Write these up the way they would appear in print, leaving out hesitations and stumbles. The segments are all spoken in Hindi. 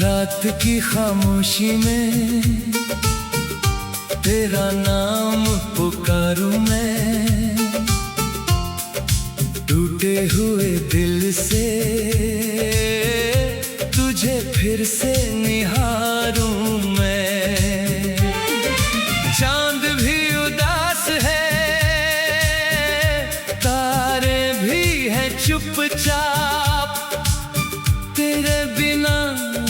रात की खामोशी में तेरा नाम पुकारूं मैं, टूटे हुए दिल से तुझे फिर से निहारूं मैं। चांद भी उदास है, तारे भी हैं चुपचाप, तेरे बिना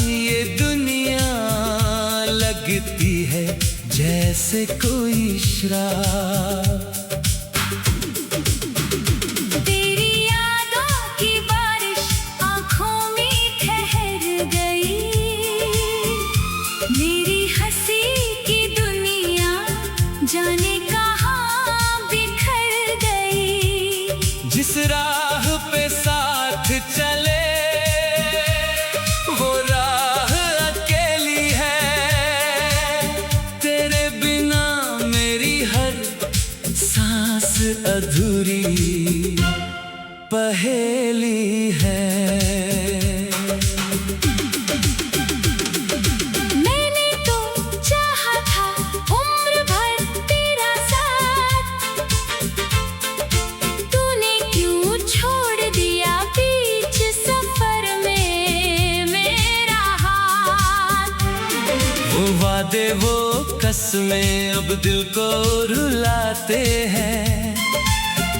ये दुनिया लगती है जैसे कोई श्राप। तेरी यादों की बारिश आँखों में ठहर गई, मेरी हंसी की दुनिया जाने कहाँ बिखर गई। जिस राह पे साथ चले वो राह अकेली है, तेरे बिना मेरी हर सांस अधूरी पहेली है। मैंने तो चाहा था उम्र भर तेरा साथ, तूने क्यों छोड़ दिया बीच सफर में मेरा हाथ। वो वादे वो कसमें अब दिल को रुलाते हैं,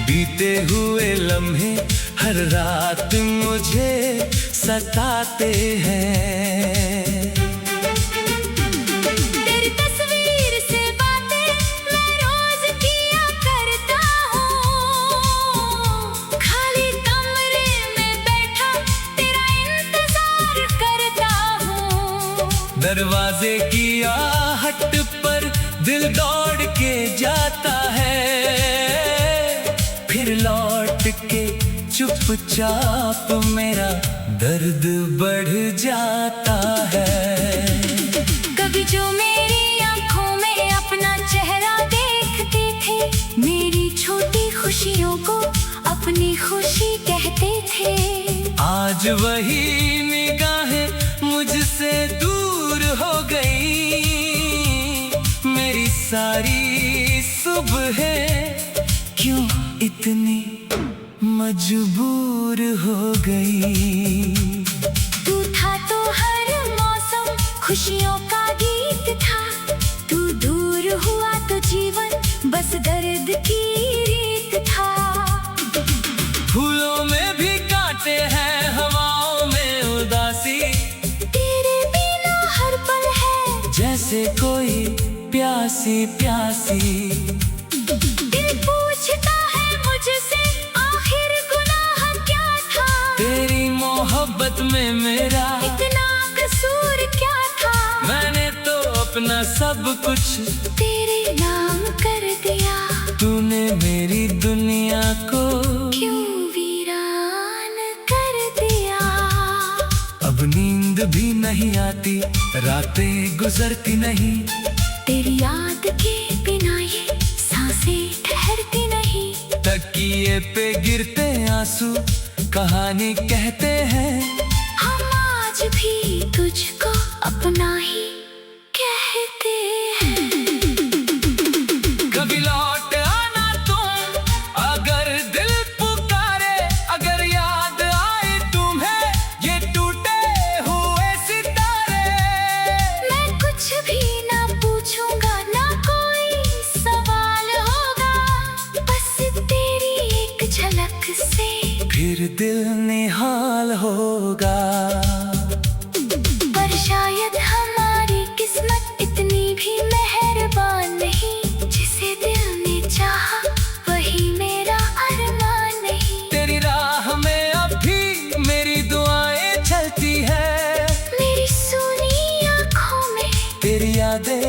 बीते हुए लम्हे हर रात मुझे सताते हैं। तेरी तस्वीर से बातें मैं रोज किया करता हूँ, खाली कमरे में बैठा तेरा इंतजार करता हूँ। दरवाजे की आहट पर दिल दौड़ के जाता है, फिर लौट के चुपचाप मेरा दर्द बढ़ जाता है। कभी जो मेरी आंखों में अपना चेहरा देखते थे, मेरी छोटी खुशियों को अपनी खुशी कहते थे, आज वही निगाहें मुझसे दूर हो गई, मेरी सारी सुबहें क्यों इतनी मजबूर हो गई। तू था तो हर मौसम खुशियों का गीत था, तू दूर हुआ तो जीवन बस दर्द की रीत था। फूलों में भी कांटे हैं, हवाओं में उदासी, तेरे बिना हर पल है जैसे कोई प्यासी प्यासी। दिल पूछता है मुझसे आखिर गुनाह क्या था, तेरी मोहब्बत में मेरा इतना कसूर क्या था। मैंने तो अपना सब कुछ तेरे नाम कर दिया, तूने मेरी दुनिया को क्यों वीरान कर दिया। अब नींद भी नहीं आती, रातें गुजरती नहीं, तेरी याद के बिना ये सांसें ठहरती नहीं। तकिए पे गिरते आंसू कहानी कहते हैं, हम आज भी तुझको अपना ही कहते हैं। कभी लौट आना तुम अगर दिल पुकारे, अगर याद आए तुम्हें ये टूटे हुए सितारे। मैं कुछ भी ना पूछूंगा, ना कोई सवाल होगा, बस तेरी एक झलक से फिर दिल निहाल होगा। पर शायद हमारी किस्मत इतनी भी मेहरबान नहीं, जिसे दिल ने चाहा वही मेरा अरमान नहीं। तेरी राह में अब भी मेरी दुआएं चलती है, मेरी सुनी आँखों में तेरी यादें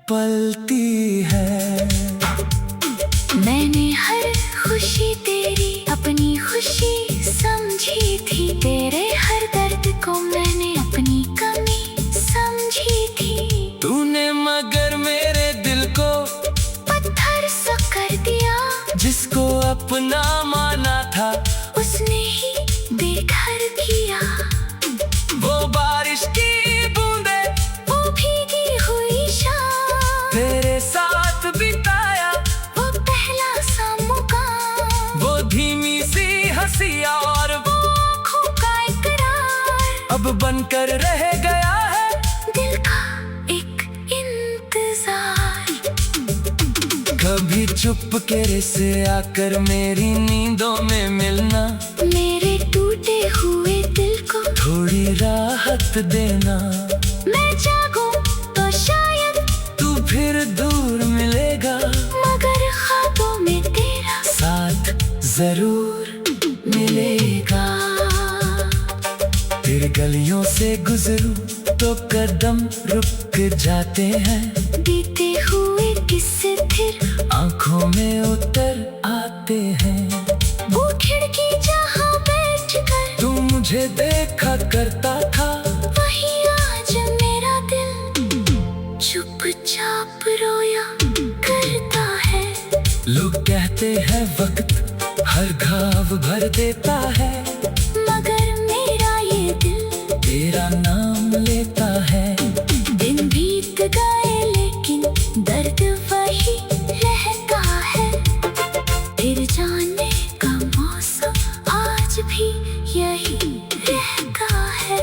पलती है। मैंने हर खुशी तेरी अपनी खुशी समझी थी, तेरे हर दर्द को मैंने अपनी कमी समझी थी। तूने मगर मेरे दिल को पत्थर सा कर दिया, जिसको अपना माना था उसने ही बेघर किया। अब बनकर रह गया है दिल का एक इंतजार। कभी चुपके से आकर मेरी नींदों में मिलना, मेरे टूटे हुए दिल को थोड़ी राहत देना। मैं जागूं तो शायद तू फिर दूर मिलेगा, मगर ख्वाबों में तेरा साथ जरूर मिलेगा। फिर गलियों से गुजरूं तो कदम रुक जाते हैं, बीते हुए किस्से फिर आंखों में उतर आते हैं। वो खिड़की जहाँ बैठकर तू मुझे देखा करता था, वही आज मेरा दिल चुपचाप रोया करता है। लोग कहते हैं वक्त हर घाव भर देता है, मगर मेरा ये दिल तेरा नाम लेता है। दिन बीत गए लेकिन दर्द वही रहता है। फिर जाने का मौसम आज भी यही रहता है।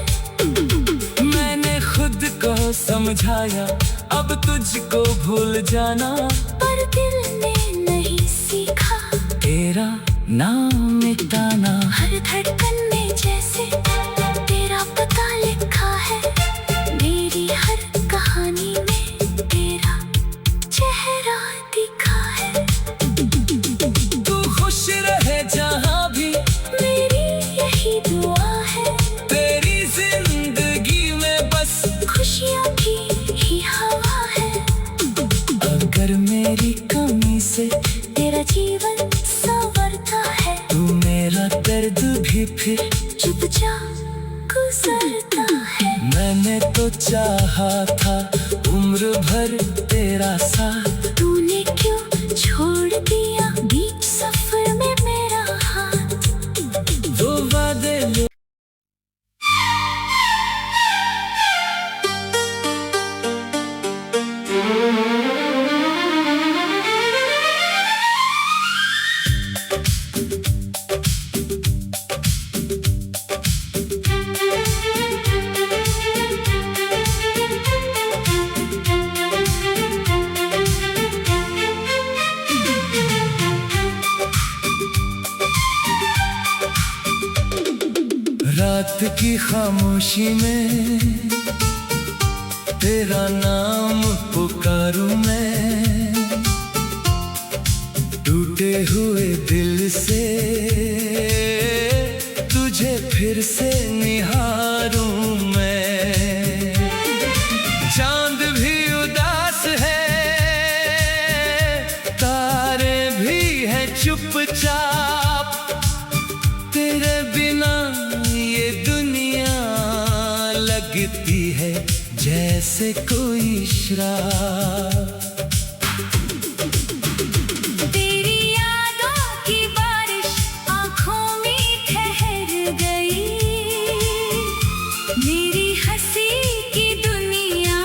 मैंने खुद को समझाया अब तुझको भूल जाना, पर दिल ने नहीं सीखा तेरा नाम मिटाना। हर धड़कन में जैसे तेरा पता लिखा है, मेरी हर कहानी में तेरा चेहरा दिखा है। तू खुश रहे जहाँ भी, मेरी यही दुआ है। तेरी जिंदगी में बस खुशियों की ही हवा है। अगर मेरी कमी से तेरा जीवन संवरता है, तू मेरा दर्द भी फिर चुपचाप गुजरता है। मैंने तो चाहा था उम्र भर तेरा साथ, तूने क्यों छोड़ दिया बीच सफर में मेरा हाथ। वो वादे रात की खामोशी में तेरा नाम पुकारूं मैं, टूटे हुए दिल से तुझे फिर से निहारूं मैं। चांद भी उदास है, तारे भी हैं चुपचाप, तेरे बिना ये दुनिया लगती है जैसे कोई श्राप। तेरी यादों की बारिश आँखों में ठहर गई, मेरी हंसी की दुनिया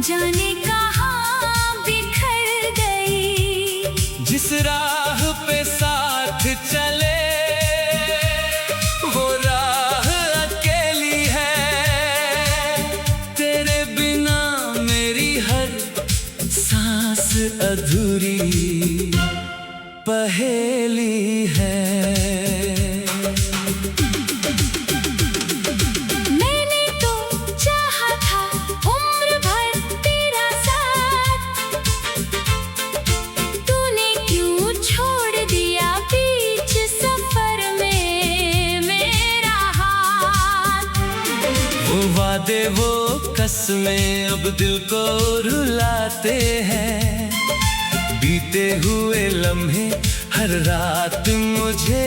जाने कहाँ बिखर गई। जिस राह पे साथ चले वो राह अकेली है, तेरे बिना मेरी हर सांस अधूरी पहेली है। मैंने तो चाहा था उम्र भर तेरा साथ, तूने क्यों छोड़ दिया बीच सफर में मेरा हाथ। वो वादे वो कसमें अब दिल को रुलाते हैं, बीते हुए लम्हे हर रात मुझे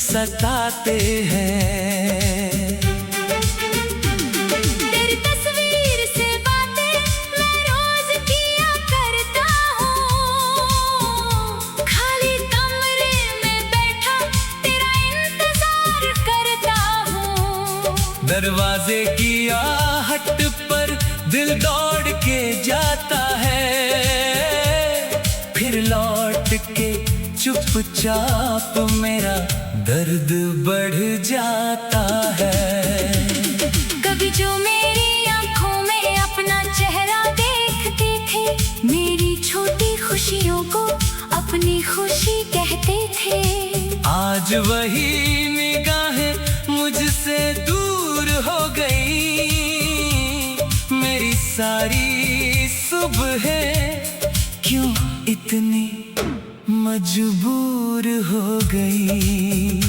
सताते हैं। तेरी तस्वीर से बातें मैं रोज किया करता हूँ, खाली कमरे में बैठा तेरा इंतजार करता हूँ। दरवाजे की आहट पर दिल दौड़ के जाता है, फिर लौट के चुपचाप मेरा दर्द बढ़ जाता है। वही निगाहें मुझसे दूर हो गई। मेरी सारी सुबहें क्यों इतनी मजबूर हो गई।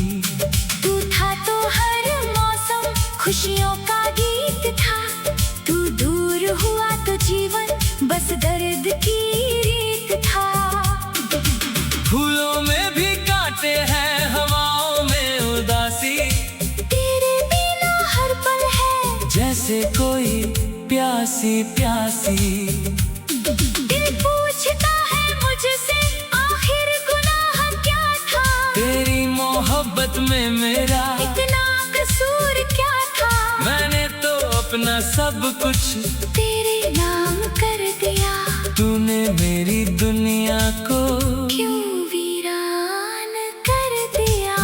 तू था तो हर मौसम खुशियों का गीत था। तू दूर हुआ तो जीवन बस दर्द की रीत था। फूलों में भी कांटे हैं, हवाओं में उदासी। तेरे बिना हर पल है जैसे कोई प्यासी प्यासी। दिल पूछता है मुझसे आखिर गुनाह क्या था। तेरी मोहब्बत में मेरा इतना कसूर क्या था। मैंने तो अपना सब कुछ तेरे नाम कर दिया। तूने मेरी दुनिया को क्यों वीरान कर दिया।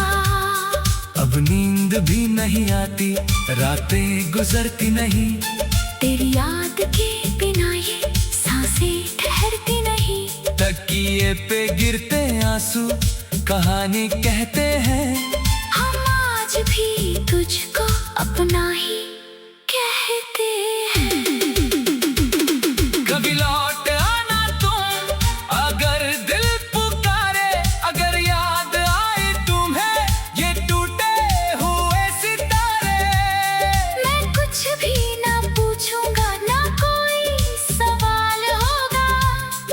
अब नींद भी नहीं आती, रातें गुजरती नहीं। तेरी याद के बिना ये सांसें ठहरती नहीं। तकिए पे गिरते आंसू कहानी कहते हैं। हम आज भी तुझको अपना ही कहते हैं। कभी लौट आना तुम, अगर दिल पुकारे। अगर याद आए तुम्हें ये टूटे हुए सितारे। मैं कुछ भी ना पूछूंगा, ना कोई सवाल होगा।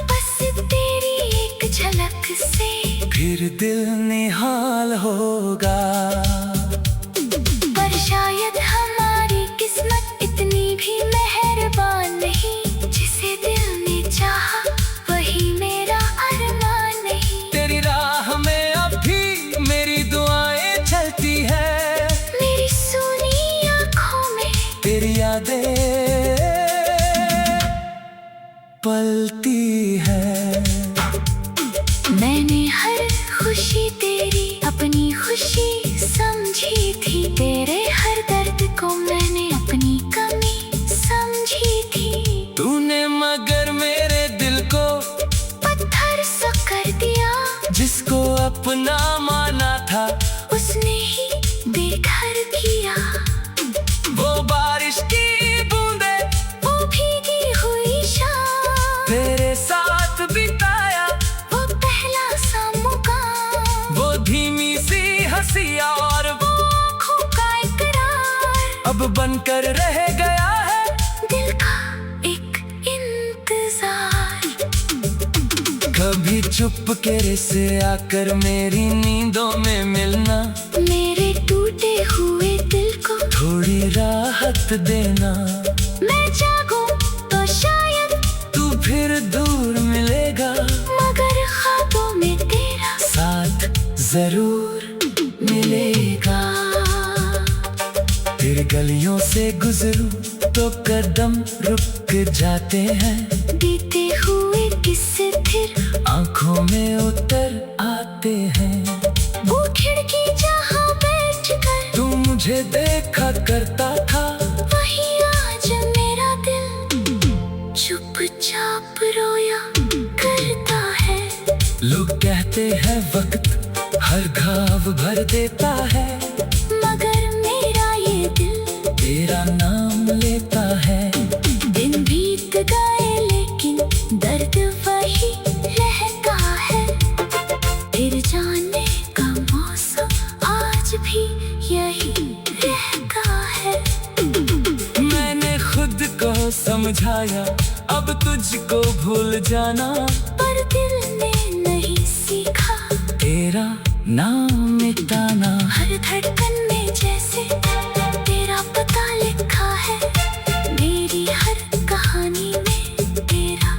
बस तेरी एक झलक से फिर दिल निहाल होगा। पर शायद हमारी किस्मत इतनी भी मेहरबान नहीं। जिसे दिल ने चाहा वही मेरा अरमान नहीं। तेरी राह में अब भी मेरी दुआएं चलती है। मेरी सुनी आँखों में तेरी यादें पलती है। मैंने हर खुशी तेरी अपनी खुशी समझी थी। तेरे हर दर्द को मैंने अपनी कमी समझी थी। तूने मगर मेरे दिल को पत्थर सा कर दिया। जिसको अपना माना था उसने ही बेघर किया। वो बारिश की बूंदे, वो भीगी हुई शाम, तेरे साथ बिताया। वो पहला सा मुकाम, वो धीमी सी हंसी और वो आँखों का इकरार। अब बनकर रह गया है दिल का एक इंतजार। कभी चुपके से आकर मेरी नींदों में मिलना। मेरे टूटे हुए दिल को थोड़ी राहत देना। मैं जागूं तो शायद तू फिर दूर मिलेगा, मगर ख्वाबों में तेरा साथ जरूर मिलेगा। तेरी गलियों से गुजरूं तो कदम रुक जाते हैं। बीते हुए किस्से फिर आंखों में उतर आते हैं। वो खिड़की जहाँ बैठकर तू मुझे देखा करता था। वही आज मेरा दिल चुपचाप रोया करता है। लोग कहते हैं वक्त हर घाव भर देता है। मगर मेरा ये दिल तेरा नाम लेता है। दिन बीत गए लेकिन दर्द वही रहता है। फिर जाने का मौसम आज भी यही रहता है। मैंने खुद को समझाया अब तुझको भूल जाना। पर दिल ने नहीं सीखा तेरा नाम मिटाना। हर धड़कन में जैसे तेरा पता लिखा है। मेरी हर कहानी में तेरा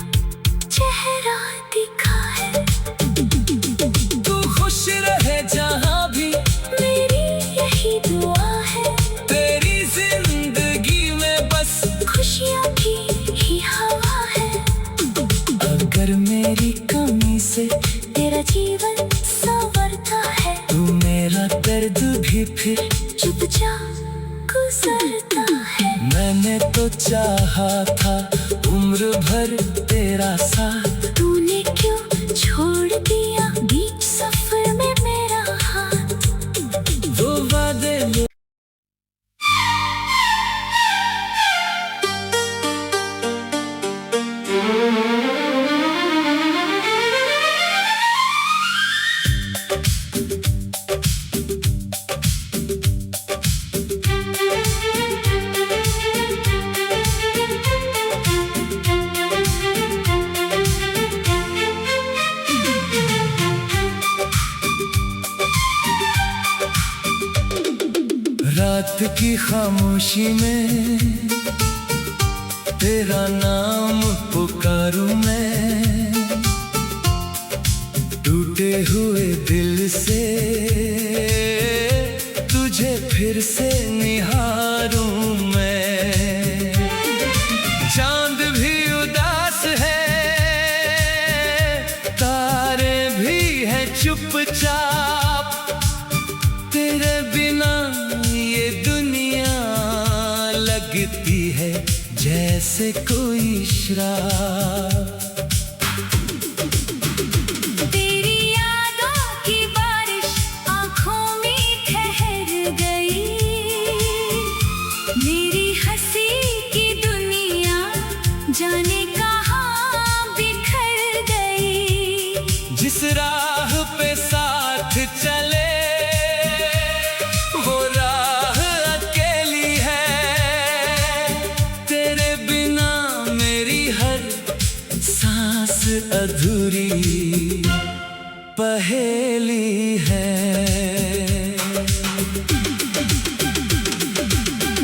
चेहरा दिखा है। तू खुश रहे जहाँ भी मेरी यही दुआ है। तेरी जिंदगी में बस खुशियों की ही हवा है। अगर मेरी कमी से तेरा जीवन संवरता है। तू मेरा दर्द भी फिर चुपचाप गुजरता है। मैंने तो चाहा था उम्र भर तेरा साथ। तूने क्यों छोड़ दिया बीच सफर में मेरा हाथ। सी खामोशी में तेरा नाम पुकारूं मैं, टूटे हुए दिल से तुझे फिर से निहारूं मैं। चांद भी उदास है, तारे भी हैं चुपचाप, तेरे बिना ये दुनिया लगती है जैसे कोई श्राप। तेरी यादों की बारिश आँखों में ठहर गई, मेरी हंसी की दुनिया जाने कहाँ बिखर गई। जिस राह पे साथ चले वो राह अकेली है, तेरे बिना मेरी हर सांस अधूरी पहेली है।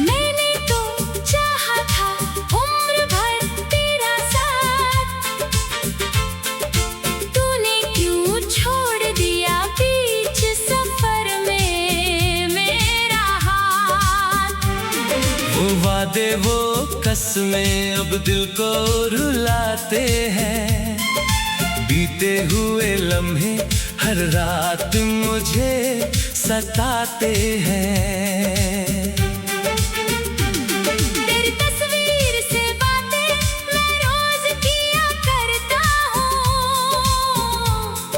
मैंने तो चाहा था उम्र भर तेरा साथ, तूने क्यों छोड़ दिया बीच सफर में मेरा हाथ। वो वादे वो कसमें अब दिल को रुलाते हैं, बीते हुए लम्हे हर रात मुझे सताते हैं। तेरी तस्वीर से बातें मैं रोज किया करता हूँ,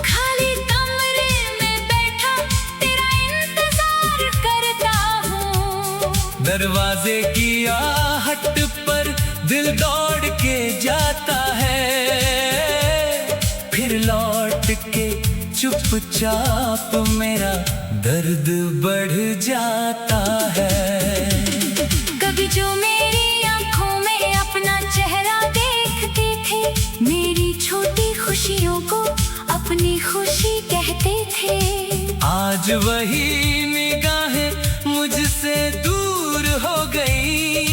खाली कमरे में बैठा तेरा इंतजार करता हूँ। दरवाजे की आहट पर दिल दौड़ के जाता है, फिर लौट के चुपचाप मेरा दर्द बढ़ जाता है। कभी जो मेरी आंखों में अपना चेहरा देखते थे, मेरी छोटी खुशियों को अपनी खुशी कहते थे, आज वही निगाहें मुझसे दूर हो गई,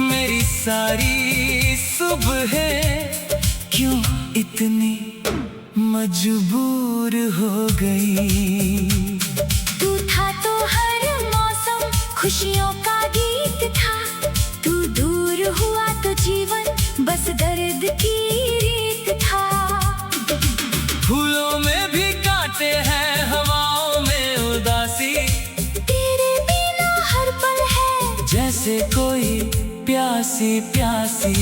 मेरी सारी सुबह क्यों इतनी मजबूर हो गई। तू था तो हर मौसम खुशियों का गीत था, तू दूर हुआ तो जीवन बस दर्द की रीत था। फूलों में भी कांटे हैं, हवाओं में उदासी, तेरे बिना हर पल है जैसे कोई प्यासी प्यासी।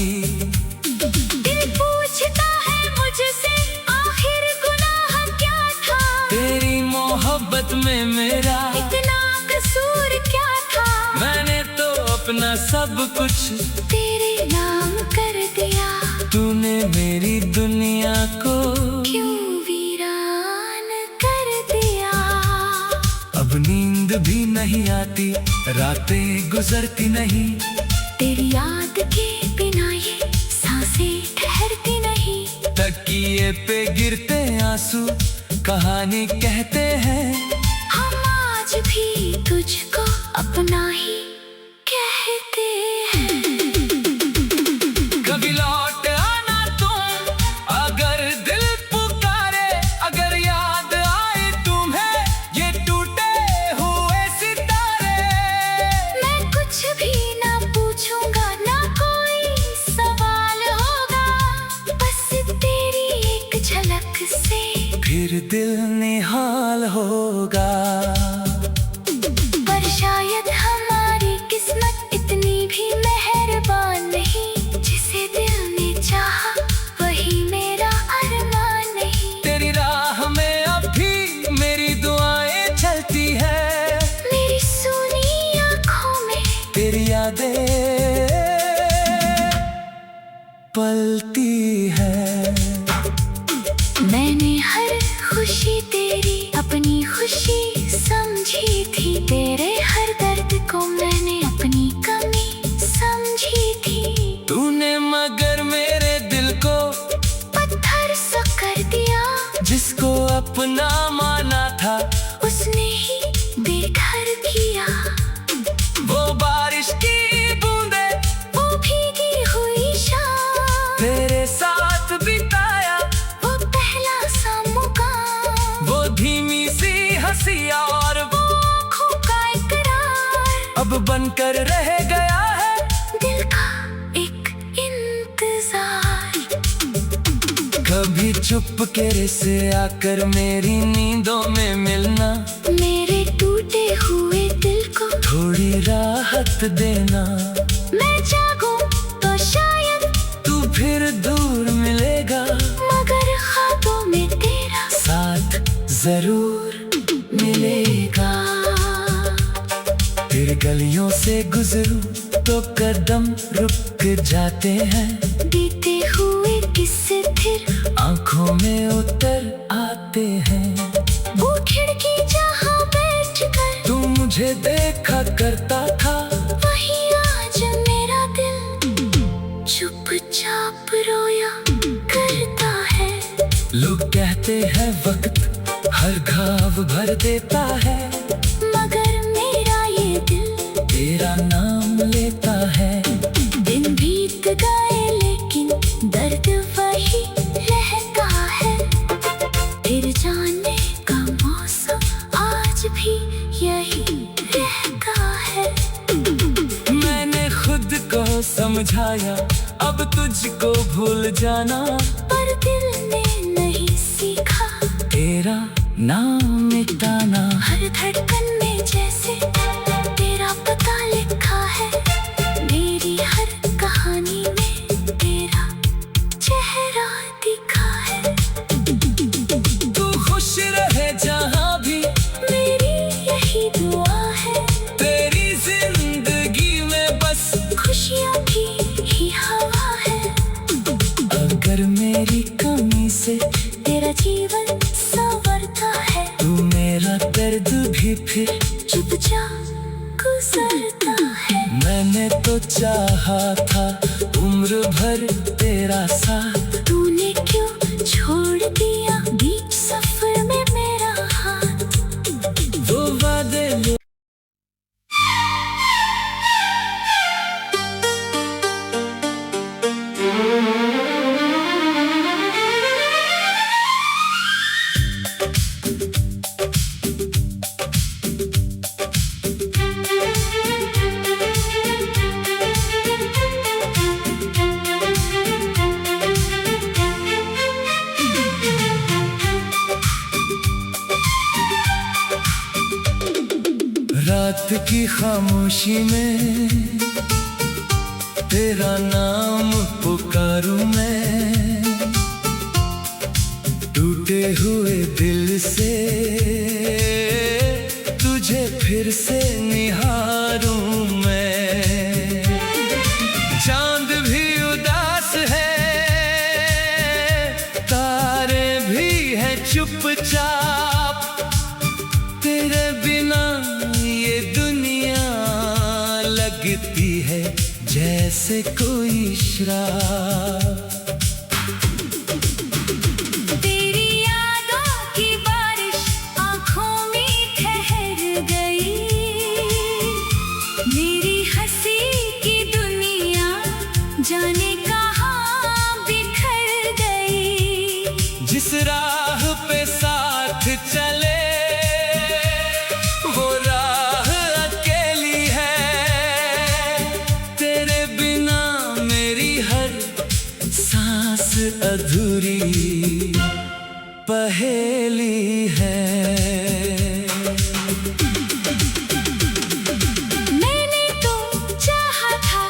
दिल पूछता है मुझसे आखिर गुनाह क्या था, तेरी मोहब्बत में मेरा इतना कसूर क्या था। मैंने तो अपना सब कुछ तेरे नाम कर दिया, तूने मेरी दुनिया को क्यों वीरान कर दिया। अब नींद भी नहीं आती, रातें गुजरती नहीं, तेरी याद के बिना ये सांसें ठहरती नहीं। तकिए पे गिरते आंसू कहानी कहते हैं, हम आज भी तुझको अपना ही कहते हैं। कभी लौट आना तुम, अगर दिल पुकारे, अगर याद आए तुम्हें ये टूटे हुए सितारे। मैं कुछ भी ना पूछूंगा, ना कोई सवाल होगा, बस तेरी एक झलक से फिर दिल निहाल होगा। पर शायद हमारी किस्मत इतनी भी मेहरबान नहीं, जिसे दिल ने चाहा वही मेरा अरमान नहीं। तेरी राह में अब भी मेरी दुआएं चलती है, मेरी सुनी आँखों में तेरी यादें पलती है। मैंने हर खुशी तेरी अपनी खुशी समझी थी, तेरे हर दर्द को मैंने अपनी कमी समझी थी। तूने मगर मेरे दिल को पत्थर सा कर दिया, जिसको अपना माना था उसने ही बेघर किया। बनकर रह गया है दिल का एक इंतजार। कभी चुपके से आकर मेरी नींदों में मिलना, मेरे टूटे हुए दिल को थोड़ी राहत देना। मैं जागूं तो शायद तू फिर दूर मिलेगा, मगर ख्वाबों में तेरा साथ जरूर मिलेगा। फिर गलियों से गुजरूं तो कदम रुक जाते हैं, बीते हुए किस्से फिर आंखों में उतर आते हैं। वो खिड़की जहाँ बैठ कर तू मुझे देखा करता था, वही आज मेरा दिल चुपचाप रोया करता है। लोग कहते हैं वक्त हर घाव भर देता है, मगर मेरा ये दिल तेरा नाम लेता है। दिन बीत गए लेकिन दर्द वही रहता है। फिर जाने का मौसम आज भी यही रहता है। मैंने खुद को समझाया अब तुझको भूल जाना, पर दिल ने नहीं सीखा तेरा नाम मिटाना। हर धड़कन में जैसे तेरा पता लिखा है, मेरी हर कहानी में तेरा चेहरा दिखा है। तू खुश रहे जहाँ भी, मेरी यही दुआ है। तेरी जिंदगी में बस खुशियों की ही हवा है। अगर मेरी कमी से तेरा जीवन संवरता है, तू मेरा दर्द भी फिर चुपचाप गुजरता है। मैंने तो चाहा था उम्र भर तेरा साथ, तूने क्यों छोड़ दिया बीच सफर में मेरा हाथ। वो वादे रात की खामोशी में तेरा नाम पुकारूं मैं, टूटे हुए दिल से तुझे फिर से निहारूं मैं। चांद भी उदास है, तारे भी हैं चुपचाप, तेरे बिना ये दुनिया लगती है जैसे कोई श्राप। तेरी यादों की बारिश आँखों में ठहर गई, मेरी हंसी की दुनिया जाने कहाँ बिखर गई। जिस राह पे साथ चले वो राह अकेली है, तेरे बिना मेरी हर सांस अधूरी पहेली है। मैंने तो चाहा था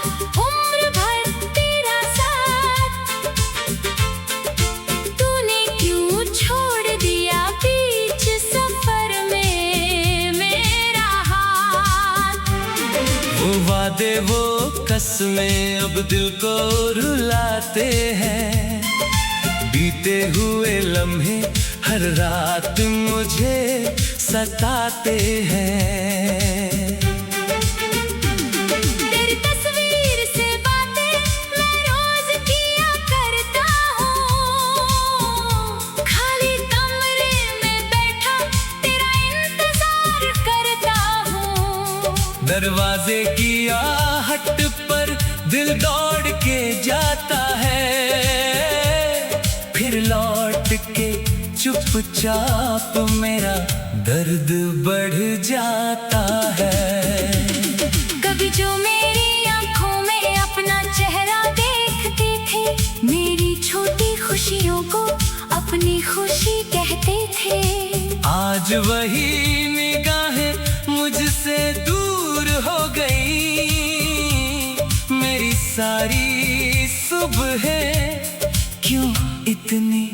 उम्र भर तेरा साथ, तूने क्यों छोड़ दिया बीच सफर में मेरा हाथ। वो वादे वो कसमें अब दिल को रुलाते हैं, बीते हुए लम्हे हर रात मुझे सताते हैं। तेरी तस्वीर से बातें मैं रोज किया करता हूँ, खाली कमरे में बैठा तेरा इंतजार करता हूँ। दरवाजे की आहट पर दिल दौड़ के जाता है, फिर लौट के चुपचाप मेरा दर्द बढ़ जाता है। कभी आज वही निगाहें मुझसे दूर हो गई, मेरी सारी सुबह क्यों इतनी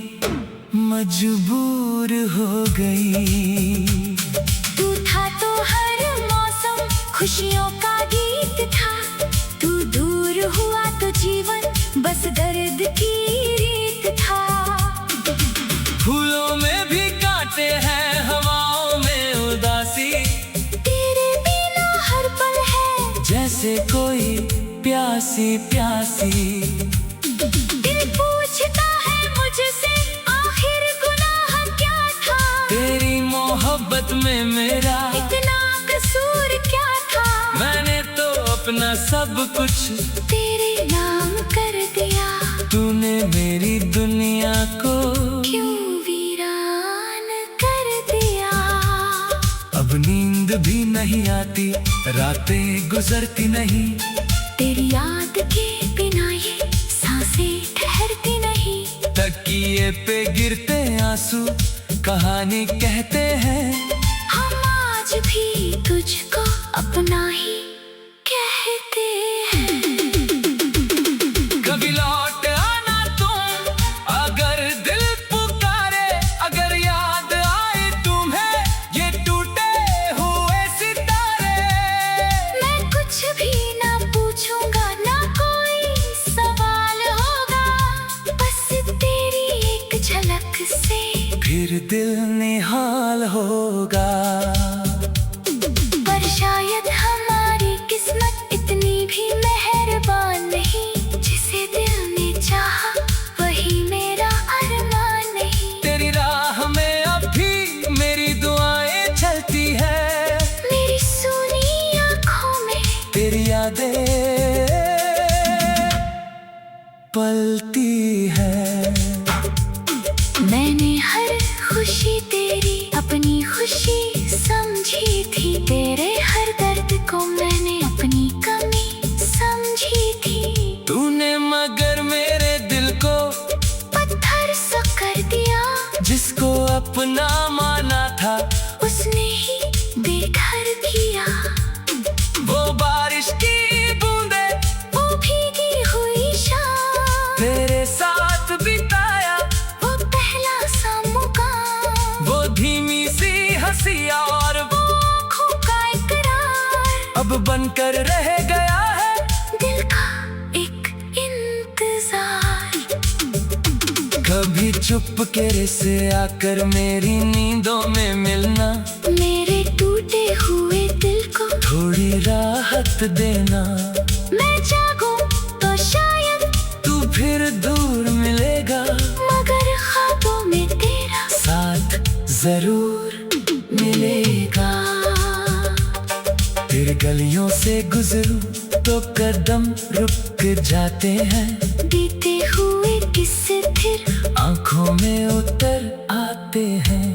मजबूर हो गई। तू था तो हर मौसम खुशियों का गीत था, तू दूर हुआ तो जीवन बस दर्द की रीत था। फूलों में भी कांटे हैं, हवाओं में उदासी, तेरे बिना हर पल है जैसे कोई प्यासी प्यासी। दिल पूछता है मुझसे आखिर गुनाह क्या था, तेरी मोहब्बत में मेरा इतना कसूर क्या था। मैंने तो अपना सब कुछ तेरे नाम कर दिया, तूने मेरी दुनिया को क्यों वीरान कर दिया। अब नींद भी नहीं आती, रातें गुजरती नहीं, तेरी याद के बिना ये सांसें ठहरती नहीं। तकिए पे गिरते आंसू कहानी कहते हैं, हम आज भी तुझको अपना ही कहते हैं। कभी लौट आना तुम, अगर दिल पुकारे, अगर याद आए तुम्हें ये टूटे हुए सितारे। मैं कुछ भी ना पूछूंगा, ना कोई सवाल होगा, बस तेरी एक झलक से फिर दिल निहाल होगा। पर शायद हमारी किस्मत इतनी भी मेहरबान नहीं, जिसे दिल ने चाहा वही मेरा अरमान नहीं। तेरी राह में अब भी मेरी दुआएं चलती है, मेरी सुनी आँखों में तेरी यादें पलती है। मैंने हर खुशी तेरी अपनी खुशी समझी थी, तेरे हर दर्द को मैंने अपनी कमी समझी थी। तूने मगर मेरे दिल को पत्थर सा कर दिया, जिसको अपना माना था उसने ही बेघर किया। वो बारिश की बूंदे, वो भीगी हुई शाम, तेरे साथ बिताया वो पहला सा मुकाम, वो धीमी सी हंसी और वो आँखों का इकरार, अब बनकर रह गया है दिल का एक इंतजार। कभी चुपके से आकर मेरी नींदों में मिलना, मेरे टूटे हुए दिल को थोड़ी राहत देना। मैं जागूं तो शायद तू फिर दूर मिलेगा, मगर ख्वाबों में तेरा साथ जरूर मिलेगा। तेरे गलियों से गुजरूं तो कदम रुक जाते हैं, बीते हुए किस्से फिर आंखों में उतर आते हैं।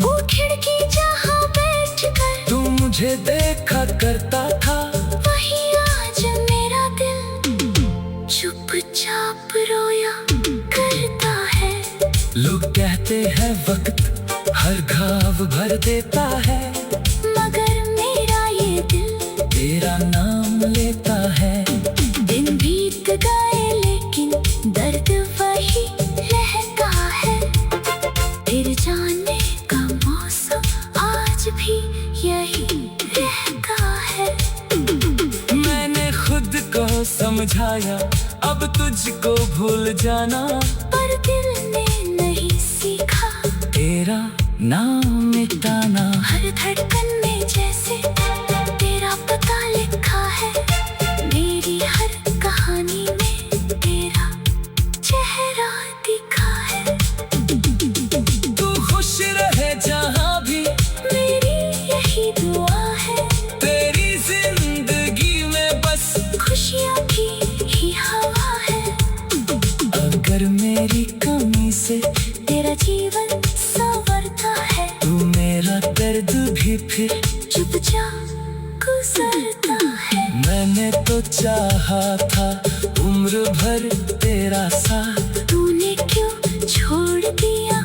वो खिड़की जहाँ बैठ कर तू मुझे देखा करता था, वही आज मेरा दिल चुपचाप रोया करता है। लोग कहते हैं वक्त हर घाव भर देता है, मगर मेरा ये दिल तेरा नाम लेता है। दिन बीत गए लेकिन दर्द वही रहता है, फिर जाने का मौसम आज भी यही रहता है। मैंने खुद को समझाया अब तुझको भूल जाना, पर दिल ने नहीं सीखा तेरा नाम मिटाना। हर धड़कन में जैसे तेरा पता लिखा है, मेरी हर कहानी में तेरा चेहरा दिखा है। तू खुश रहे जहाँ भी, मेरी यही दुआ है, तेरी जिंदगी में बस खुशियों की ही हवा है। अगर मेरी कमी से तेरा जीवन संवरता है, तू मेरा दर्द भी फिर चुपचाप गुजरता है। मैंने तो चाहा था उम्र भर तेरा साथ, तूने क्यों छोड़ दिया